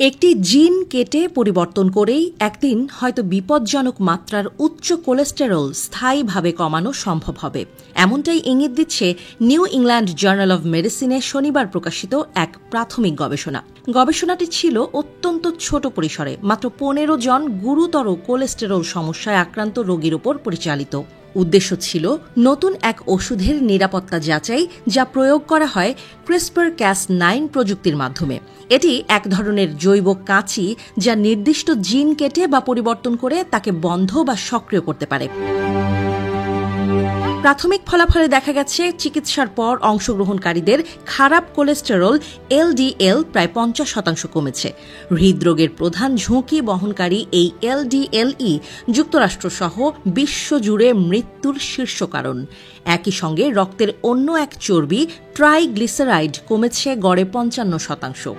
একটি জিন কেটে পরিবর্তন করেই একদিন হয়তো বিপজ্জনক মাত্রার উচ্চ কোলেস্টেরল স্থায়ীভাবে কমানো সম্ভব হবে, এমনটাই ইঙ্গিত দিচ্ছে নিউ ইংল্যান্ড জার্নাল অব মেডিসিনে শনিবার প্রকাশিত এক প্রাথমিক গবেষণা। গবেষণাটি ছিল অত্যন্ত ছোট পরিসরে, মাত্র 15 জন গুরুতর কোলেস্টেরল সমস্যায় আক্রান্ত রোগীর উপর পরিচালিত। উদ্দেশ্য ছিল নতুন এক ওষুধের নিরাপত্তা যাচাই, যা প্রয়োগ করা হয় CRISPR-Cas9 প্রযুক্তির মাধ্যমে। এটি এক ধরনের জৈব কাঁচি, যা নির্দিষ্ট জিন কেটে বা পরিবর্তন করে তাকে বন্ধ বা সক্রিয় করতে পারে। প্রাথমিক ফলাফলে দেখা গেছে চিকিৎসার পর অংশগ্রহণকারীদের খারাপ কোলেস্টেরল LDL প্রায় 50% কমেছে। হৃদরোগের প্রধান ঝুঁকি বহনকারী এই LDLE যুক্তরাষ্ট্রসহ বিশ্বজুড়ে মৃত্যুর শীর্ষ কারণ। একই সঙ্গে রক্তের অন্য এক চর্বি ট্রাইগ্লিসারাইড কমেছে গড়ে 55%।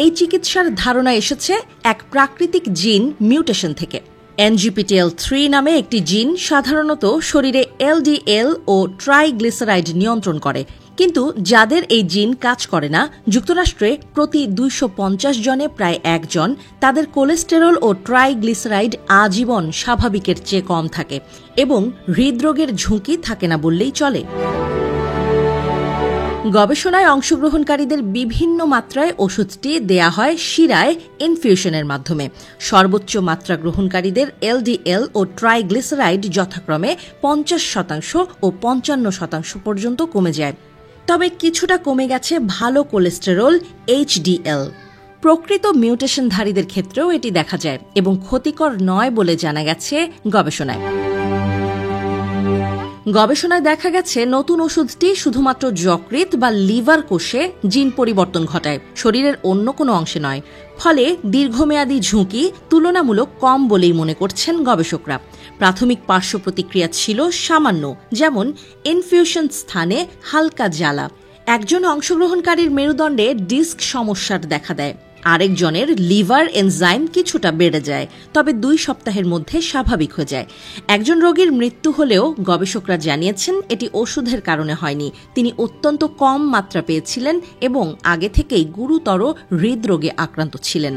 এই চিকিৎসার ধারণা এসেছে এক প্রাকৃতিক জিন মিউটেশন থেকে। NGPTL3 নামে একটি জিন সাধারণত শরীরে LDL ও ট্রাইগ্লিসারাইড নিয়ন্ত্রণ করে, কিন্তু যাদের এই জিন কাজ করে না, যুক্তরাষ্ট্রে প্রতি 250 জনে প্রায় 1 জন তাদের কোলেস্টেরল ও ট্রাইগ্লিসারাইড আজীবন স্বাভাবিকের চেয়ে কম থাকে এবং হৃদরোগের ঝুঁকি থাকে না বললেই চলে। গবেষণায় অংশগ্রহণকারীদের বিভিন্ন মাত্রায় ওষুধটি দেয়া হয় শিরায় ইনফিউশনের মাধ্যমে। সর্বোচ্চ মাত্রা গ্রহণকারীদের LDL ও ট্রাইগ্লিসারাইড যথাক্রমে 50% ও 55% পর্যন্ত কমে যায়। তবে কিছুটা কমে গেছে ভালো কোলেস্টেরল HDL। প্রকৃত মিউটেশনধারীদের ক্ষেত্রেও এটি দেখা যায় এবং ক্ষতিকর নয় বলে জানা গেছে গবেষণায়। গবেষণায় দেখা গেছে নতুন ওষুধটি শুধুমাত্র যকৃৎ বা লিভার কোষে জিন পরিবর্তন ঘটায়, শরীরের অন্য কোনো অংশে নয়। ফলে দীর্ঘমেয়াদী ঝুঁকি তুলনামূলক কম বলেই মনে করছেন গবেষকরা। প্রাথমিক পার্শ্ব প্রতিক্রিয়া ছিল সামান্য, যেমন ইনফিউশন স্থানে হালকা জ্বালা। একজন অংশগ্রহণকারীর মেরুদণ্ডে ডিস্ক সমস্যার দেখা দেয়, আরেকজনের লিভার এনজাইম কিছুটা বেড়ে যায়, তবে 2 সপ্তাহের মধ্যে স্বাভাবিক হয়ে যায়। একজন রোগীর মৃত্যু হলেও গবেষকরা জানিয়েছেন এটি ওষুধের কারণে হয়নি। তিনি অত্যন্ত কম মাত্রা পেয়েছিলেন এবং আগে থেকেই গুরুতর হৃদরোগে আক্রান্ত ছিলেন।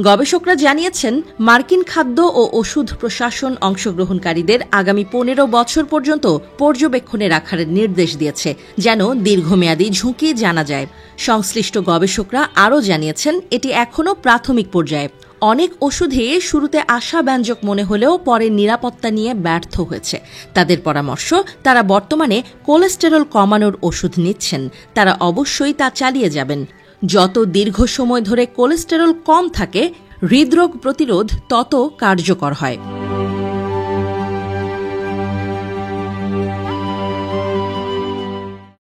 গবেষকরা জানিয়েছেন মার্কিন খাদ্য ও ওষুধ প্রশাসন অংশগ্রহণকারীদের আগামী 15 বছর পর্যন্ত পর্যবেক্ষণে রাখার নির্দেশ দিয়েছে, যেন দীর্ঘমেয়াদী ঝুঁকি জানা যায়। সংশ্লিষ্ট গবেষকরা আরও জানিয়েছেন এটি এখনও প্রাথমিক পর্যায়ে। অনেক ওষুধে শুরুতে আশাব্যঞ্জক মনে হলেও পরে নিরাপত্তা নিয়ে ব্যর্থ হয়েছে। তাদের পরামর্শ, তারা বর্তমানে কোলেস্টেরল কমানোর ওষুধ নিচ্ছেন, তারা অবশ্যই তা চালিয়ে যাবেন। যত দীর্ঘ সময় ধরে কোলেস্টেরল কম থাকে, হৃদরোগ প্রতিরোধ তত কার্যকর হয়।